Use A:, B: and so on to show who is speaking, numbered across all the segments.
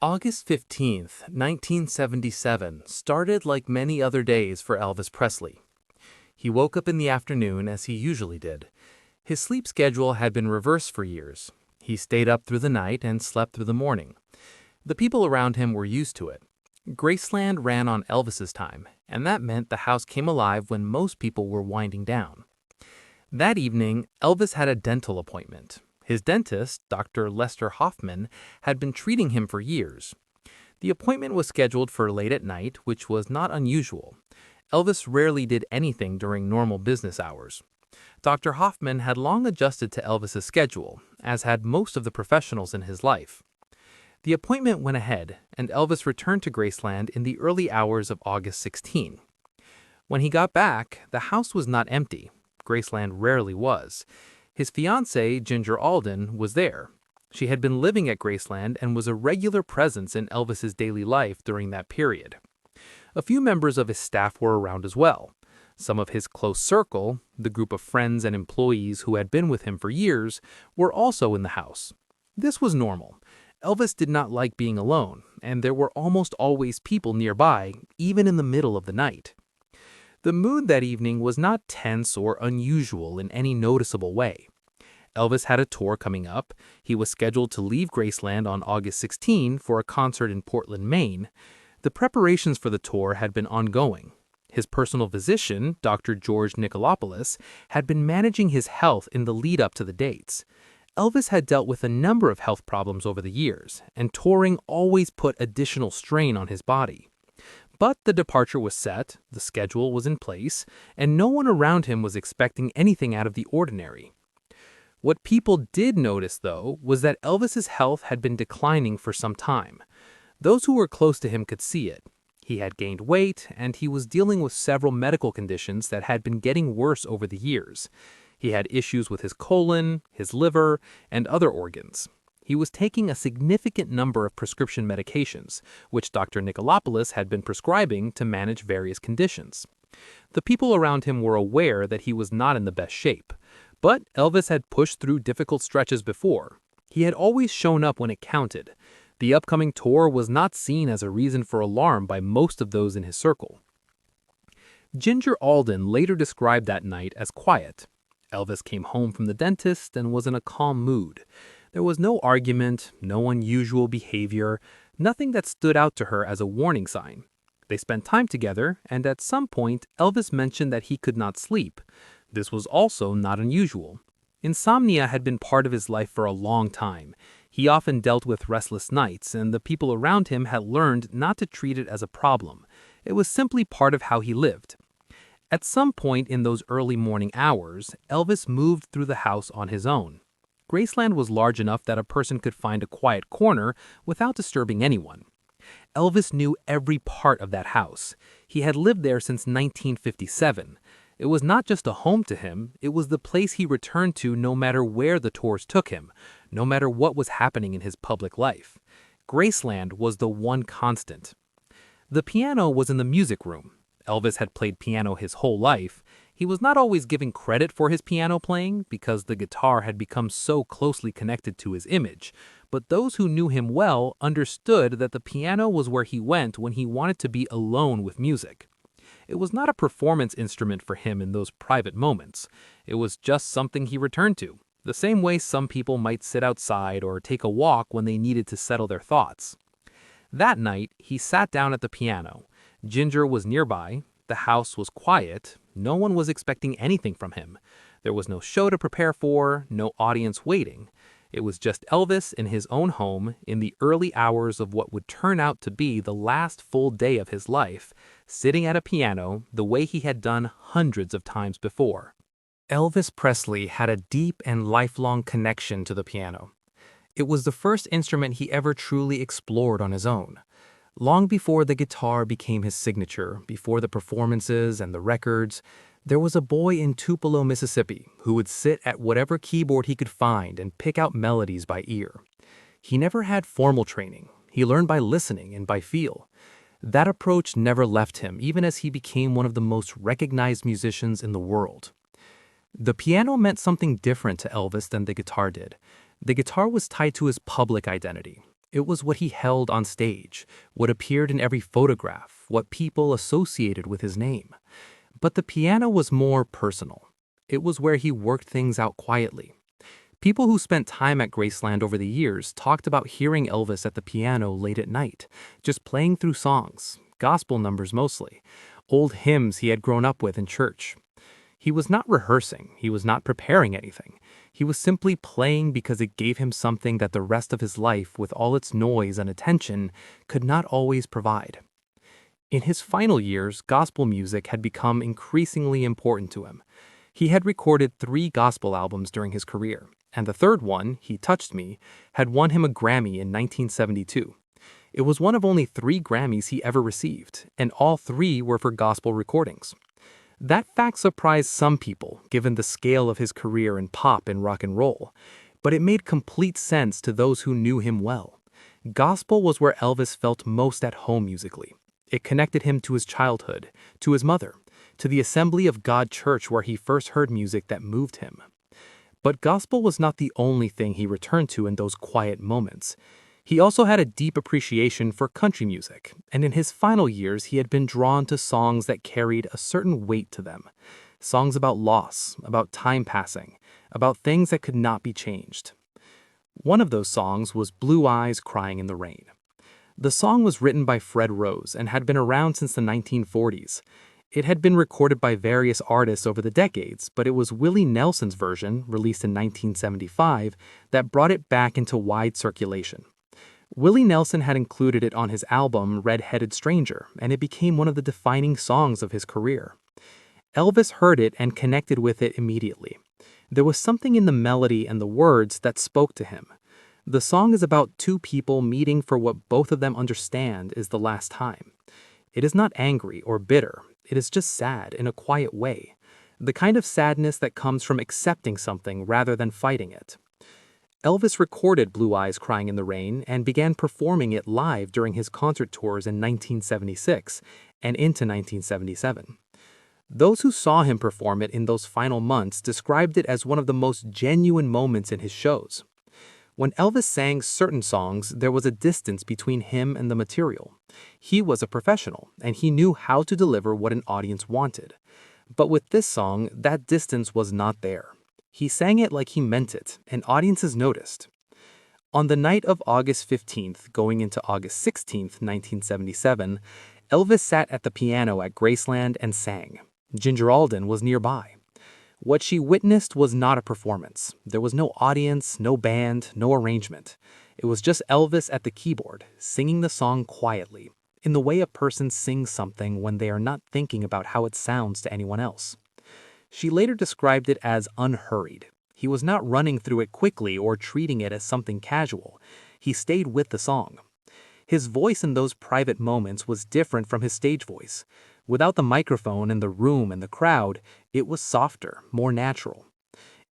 A: August 15th, 1977 started like many other days for Elvis Presley. He woke up in the afternoon as he usually did. His sleep schedule had been reversed for years. He stayed up through the night and slept through the morning. The people around him were used to it. Graceland ran on Elvis's time, and that meant the house came alive when most people were winding down. That evening, Elvis had a dental appointment. His dentist, Dr. Lester Hoffman, had been treating him for years. The appointment was scheduled for late at night, which was not unusual. Elvis rarely did anything during normal business hours. Dr. Hoffman had long adjusted to Elvis's schedule, as had most of the professionals in his life. The appointment went ahead, and Elvis returned to Graceland in the early hours of August 16. When he got back, the house was not empty. Graceland rarely was. His fiancée, Ginger Alden, was there. She had been living at Graceland and was a regular presence in Elvis's daily life during that period. A few members of his staff were around as well. Some of his close circle, the group of friends and employees who had been with him for years, were also in the house. This was normal. Elvis did not like being alone, and there were almost always people nearby, even in the middle of the night. The mood that evening was not tense or unusual in any noticeable way. Elvis had a tour coming up. He was scheduled to leave Graceland on August 16 for a concert in Portland, Maine. The preparations for the tour had been ongoing. His personal physician, Dr. George Nicolopoulos, had been managing his health in the lead-up to the dates. Elvis had dealt with a number of health problems over the years, and touring always put additional strain on his body. But the departure was set, the schedule was in place, and no one around him was expecting anything out of the ordinary. What people did notice, though, was that Elvis's health had been declining for some time. Those who were close to him could see it. He had gained weight, and he was dealing with several medical conditions that had been getting worse over the years. He had issues with his colon, his liver, and other organs. He was taking a significant number of prescription medications, which Dr. Nicolopoulos had been prescribing to manage various conditions. The people around him were aware that he was not in the best shape, but Elvis had pushed through difficult stretches before. He had always shown up when it counted. The upcoming tour was not seen as a reason for alarm by most of those in his circle. Ginger Alden later described that night as quiet. Elvis came home from the dentist and was in a calm mood. There was no argument, no unusual behavior, nothing that stood out to her as a warning sign. They spent time together, and at some point, Elvis mentioned that he could not sleep. This was also not unusual. Insomnia had been part of his life for a long time. He often dealt with restless nights, and the people around him had learned not to treat it as a problem. It was simply part of how he lived. At some point in those early morning hours, Elvis moved through the house on his own. Graceland was large enough that a person could find a quiet corner without disturbing anyone. Elvis knew every part of that house. He had lived there since 1957. It was not just a home to him, it was the place he returned to no matter where the tours took him, no matter what was happening in his public life. Graceland was the one constant. The piano was in the music room. Elvis had played piano his whole life. He was not always given credit for his piano playing because the guitar had become so closely connected to his image, but those who knew him well understood that the piano was where he went when he wanted to be alone with music. It was not a performance instrument for him in those private moments. It was just something he returned to, the same way some people might sit outside or take a walk when they needed to settle their thoughts. That night, he sat down at the piano. Ginger was nearby. The house was quiet. No one was expecting anything from him. There was no show to prepare for, no audience waiting. It was just Elvis in his own home in the early hours of what would turn out to be the last full day of his life, sitting at a piano the way he had done hundreds of times before. Elvis Presley had a deep and lifelong connection to the piano. It was the first instrument he ever truly explored on his own. Long before the guitar became his signature, before the performances and the records, there was a boy in Tupelo, Mississippi, who would sit at whatever keyboard he could find and pick out melodies by ear. He never had formal training. He learned by listening and by feel. That approach never left him, even as he became one of the most recognized musicians in the world. The piano meant something different to Elvis than the guitar did. The guitar was tied to his public identity. It was what he held on stage, what appeared in every photograph, what people associated with his name. But the piano was more personal. It was where he worked things out quietly. People who spent time at Graceland over the years talked about hearing Elvis at the piano late at night, just playing through songs, gospel numbers mostly, old hymns he had grown up with in church. He was not rehearsing, he was not preparing anything. He was simply playing because it gave him something that the rest of his life, with all its noise and attention, could not always provide. In his final years, gospel music had become increasingly important to him. He had recorded 3 gospel albums during his career, and the third one, He Touched Me, had won him a Grammy in 1972. It was one of only 3 Grammys he ever received, and all 3 were for gospel recordings. That fact surprised some people, given the scale of his career in pop and rock and roll, but it made complete sense to those who knew him well. Gospel was where Elvis felt most at home musically. It connected him to his childhood, to his mother, to the Assembly of God Church where he first heard music that moved him. But gospel was not the only thing he returned to in those quiet moments. He also had a deep appreciation for country music, and in his final years he had been drawn to songs that carried a certain weight to them. Songs about loss, about time passing, about things that could not be changed. One of those songs was Blue Eyes Crying in the Rain. The song was written by Fred Rose and had been around since the 1940s. It had been recorded by various artists over the decades, but it was Willie Nelson's version, released in 1975, that brought it back into wide circulation. Willie Nelson had included it on his album Red-Headed Stranger, and it became one of the defining songs of his career. Elvis heard it and connected with it immediately. There was something in the melody and the words that spoke to him. The song is about 2 people meeting for what both of them understand is the last time. It is not angry or bitter, it is just sad in a quiet way, the kind of sadness that comes from accepting something rather than fighting it. Elvis recorded Blue Eyes Crying in the Rain and began performing it live during his concert tours in 1976 and into 1977. Those who saw him perform it in those final months described it as one of the most genuine moments in his shows. When Elvis sang certain songs, there was a distance between him and the material. He was a professional, and he knew how to deliver what an audience wanted. But with this song, that distance was not there. He sang it like he meant it, and audiences noticed. On the night of August 15th, going into August 16th, 1977, Elvis sat at the piano at Graceland and sang. Ginger Alden was nearby. What she witnessed was not a performance. There was no audience, no band, no arrangement. It was just Elvis at the keyboard, singing the song quietly, in the way a person sings something when they are not thinking about how it sounds to anyone else. She later described it as unhurried. He was not running through it quickly or treating it as something casual. He stayed with the song. His voice in those private moments was different from his stage voice. Without the microphone and the room and the crowd, it was softer, more natural.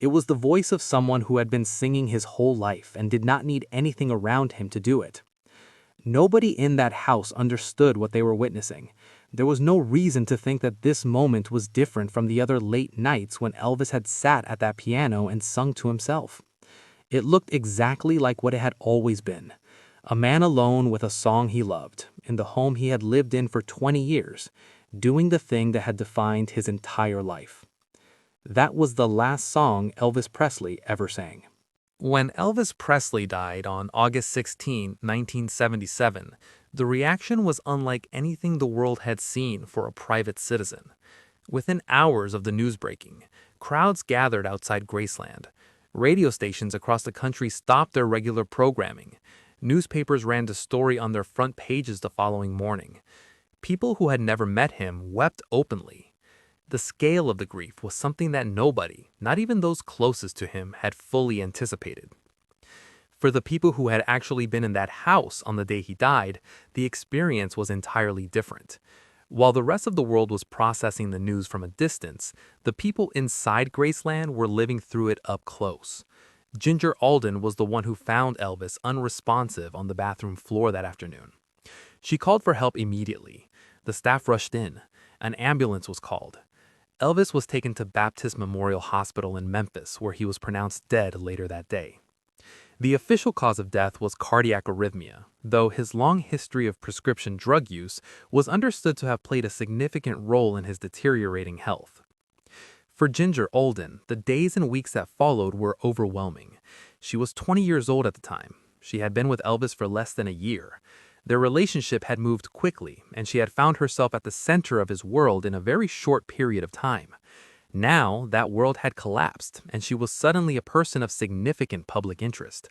A: It was the voice of someone who had been singing his whole life and did not need anything around him to do it. Nobody in that house understood what they were witnessing. There was no reason to think that this moment was different from the other late nights when Elvis had sat at that piano and sung to himself. It looked exactly like what it had always been. A man alone with a song he loved, in the home he had lived in for 20 years, doing the thing that had defined his entire life. That was the last song Elvis Presley ever sang. When Elvis Presley died on August 16, 1977, the reaction was unlike anything the world had seen for a private citizen. Within hours of the news breaking, crowds gathered outside Graceland. Radio stations across the country stopped their regular programming. Newspapers ran the story on their front pages the following morning. People who had never met him wept openly. The scale of the grief was something that nobody, not even those closest to him, had fully anticipated. For the people who had actually been in that house on the day he died, the experience was entirely different. While the rest of the world was processing the news from a distance, the people inside Graceland were living through it up close. Ginger Alden was the one who found Elvis unresponsive on the bathroom floor that afternoon. She called for help immediately. The staff rushed in. An ambulance was called. Elvis was taken to Baptist Memorial Hospital in Memphis, where he was pronounced dead later that day. The official cause of death was cardiac arrhythmia, though his long history of prescription drug use was understood to have played a significant role in his deteriorating health. For Ginger Alden, the days and weeks that followed were overwhelming. She was 20 years old at the time. She had been with Elvis for less than a year. Their relationship had moved quickly, and she had found herself at the center of his world in a very short period of time. Now, that world had collapsed, and she was suddenly a person of significant public interest.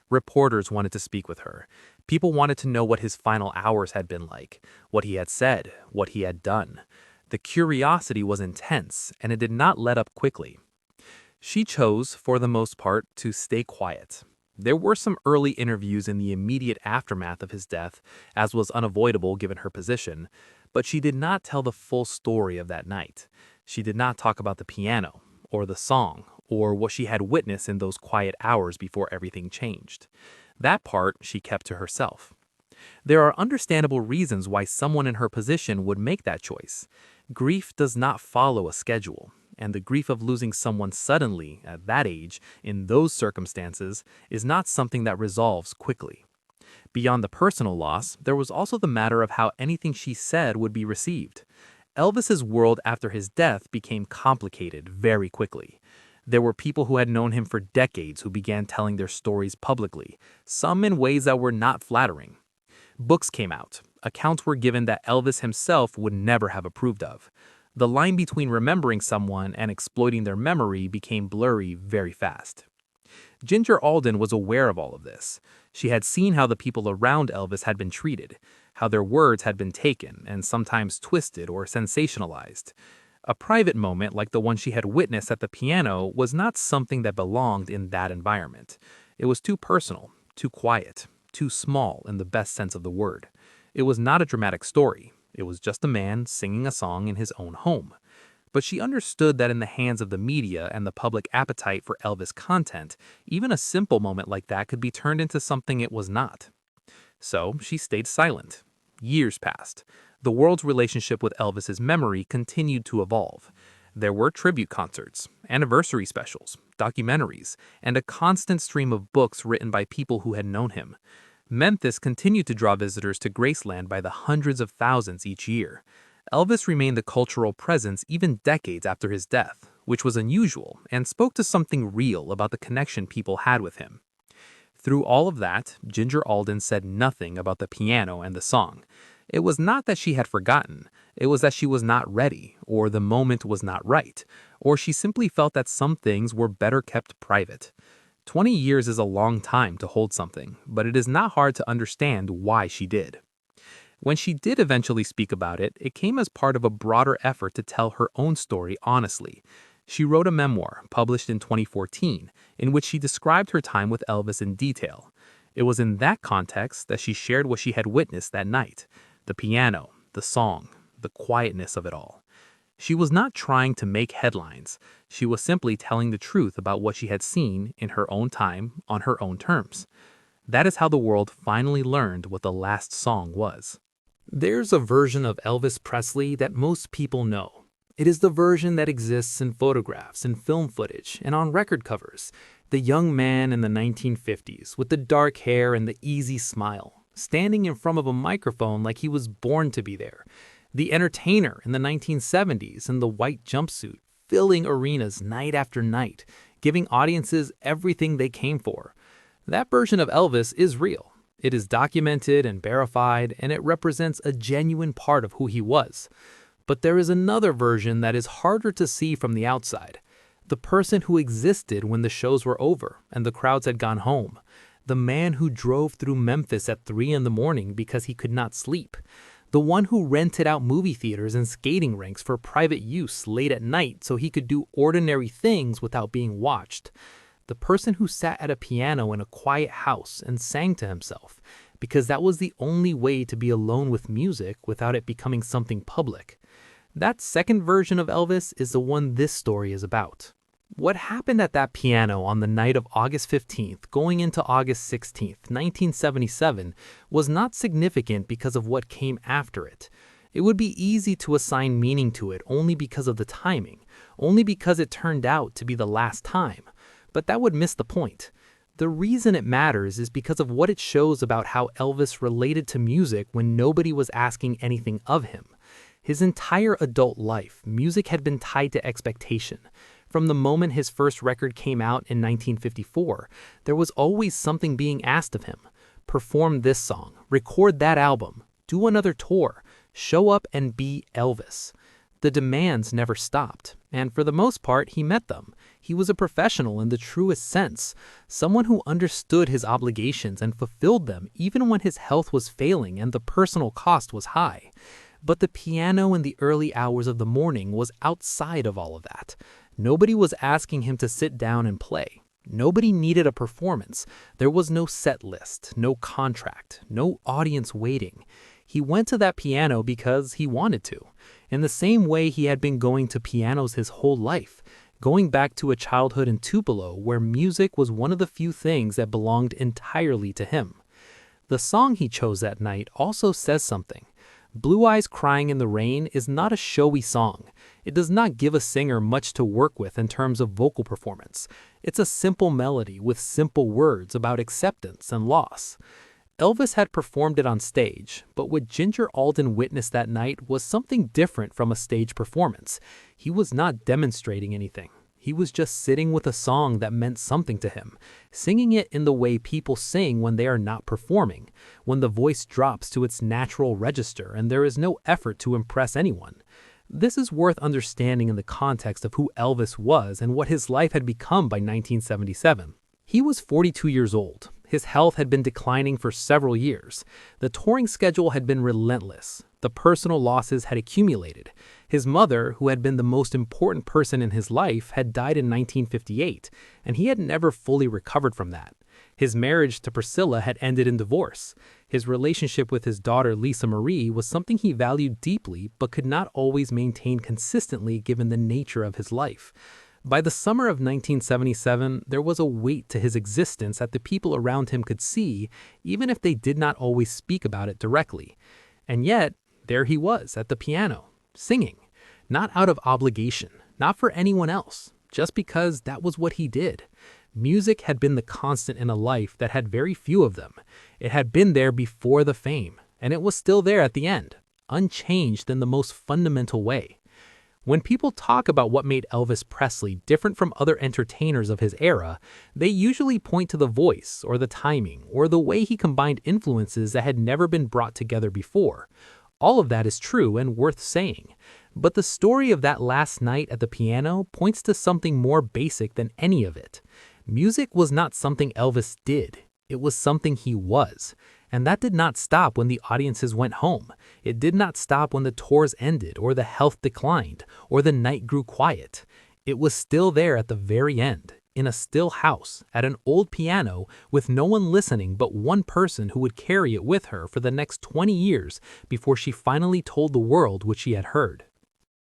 A: Reporters wanted to speak with her. People wanted to know what his final hours had been like, what he had said, what he had done. The curiosity was intense, and it did not let up quickly. She chose, for the most part, to stay quiet. There were some early interviews in the immediate aftermath of his death, as was unavoidable given her position, but she did not tell the full story of that night. She did not talk about the piano, or the song, or what she had witnessed in those quiet hours before everything changed. That part she kept to herself. There are understandable reasons why someone in her position would make that choice. Grief does not follow a schedule, and the grief of losing someone suddenly, at that age, in those circumstances, is not something that resolves quickly. Beyond the personal loss, there was also the matter of how anything she said would be received. Elvis's world after his death became complicated very quickly. There were people who had known him for decades who began telling their stories publicly, some in ways that were not flattering. Books came out. Accounts were given that Elvis himself would never have approved of. The line between remembering someone and exploiting their memory became blurry very fast. Ginger Alden was aware of all of this. She had seen how the people around Elvis had been treated, how their words had been taken and sometimes twisted or sensationalized. A private moment like the one she had witnessed at the piano was not something that belonged in that environment. It was too personal, too quiet, too small in the best sense of the word. It was not a dramatic story. It was just a man singing a song in his own home. But she understood that in the hands of the media and the public appetite for Elvis content, even a simple moment like that could be turned into something it was not. So she stayed silent. Years passed. The world's relationship with Elvis's memory continued to evolve. There were tribute concerts, anniversary specials, documentaries, and a constant stream of books written by people who had known him. Memphis continued to draw visitors to Graceland by the hundreds of thousands each year. Elvis remained a cultural presence even decades after his death, which was unusual and spoke to something real about the connection people had with him. Through all of that, Ginger Alden said nothing about the piano and the song. It was not that she had forgotten, it was that she was not ready, or the moment was not right, or she simply felt that some things were better kept private. 20 years is a long time to hold something, but it is not hard to understand why she did. When she did eventually speak about it, it came as part of a broader effort to tell her own story honestly. She wrote a memoir, published in 2014, in which she described her time with Elvis in detail. It was in that context that she shared what she had witnessed that night: the piano, the song, the quietness of it all. She was not trying to make headlines. She was simply telling the truth about what she had seen in her own time, on her own terms. That is how the world finally learned what the last song was. There's a version of Elvis Presley that most people know. It is the version that exists in photographs and film footage and on record covers. The young man in the 1950s with the dark hair and the easy smile, standing in front of a microphone like he was born to be there. The entertainer in the 1970s in the white jumpsuit, filling arenas night after night, giving audiences everything they came for. That version of Elvis is real. It is documented and verified, and it represents a genuine part of who he was. But there is another version that is harder to see from the outside. The person who existed when the shows were over and the crowds had gone home. The man who drove through Memphis at 3 a.m. because he could not sleep. The one who rented out movie theaters and skating rinks for private use late at night so he could do ordinary things without being watched. The person who sat at a piano in a quiet house and sang to himself, because that was the only way to be alone with music without it becoming something public. That second version of Elvis is the one this story is about. What happened at that piano on the night of August 15th, going into August 16th, 1977, was not significant because of what came after it. It would be easy to assign meaning to it only because of the timing, only because it turned out to be the last time. But that would miss the point. The reason it matters is because of what it shows about how Elvis related to music when nobody was asking anything of him. His entire adult life, music had been tied to expectation. From the moment his first record came out in 1954, there was always something being asked of him. Perform this song, record that album, do another tour, show up and be Elvis. The demands never stopped, and for the most part, he met them. He was a professional in the truest sense, someone who understood his obligations and fulfilled them even when his health was failing and the personal cost was high. But the piano in the early hours of the morning was outside of all of that. Nobody was asking him to sit down and play. Nobody needed a performance. There was no set list, no contract, no audience waiting. He went to that piano because he wanted to, in the same way he had been going to pianos his whole life, going back to a childhood in Tupelo where music was one of the few things that belonged entirely to him. The song he chose that night also says something. Blue Eyes Crying in the Rain is not a showy song. It does not give a singer much to work with in terms of vocal performance. It's a simple melody with simple words about acceptance and loss. Elvis had performed it on stage, but what Ginger Alden witnessed that night was something different from a stage performance. He was not demonstrating anything. He was just sitting with a song that meant something to him, singing it in the way people sing when they are not performing, when the voice drops to its natural register and there is no effort to impress anyone. This is worth understanding in the context of who Elvis was and what his life had become by 1977. He was 42 years old. His health had been declining for several years. The touring schedule had been relentless. The personal losses had accumulated. His mother, who had been the most important person in his life, had died in 1958, and he had never fully recovered from that. His marriage to Priscilla had ended in divorce. His relationship with his daughter Lisa Marie was something he valued deeply but could not always maintain consistently given the nature of his life. By the summer of 1977, there was a weight to his existence that the people around him could see, even if they did not always speak about it directly. And yet, there he was at the piano, singing, not out of obligation, not for anyone else, just because that was what he did. Music had been the constant in a life that had very few of them. It had been there before the fame, and it was still there at the end, unchanged in the most fundamental way. When people talk about what made Elvis Presley different from other entertainers of his era, they usually point to the voice or the timing or the way he combined influences that had never been brought together before. All of that is true and worth saying. But the story of that last night at the piano points to something more basic than any of it. Music was not something Elvis did. It was something he was. And that did not stop when the audiences went home. It did not stop when the tours ended or the health declined or the night grew quiet. It was still there at the very end, in a still house, at an old piano, with no one listening but one person who would carry it with her for the next 20 years before she finally told the world what she had heard.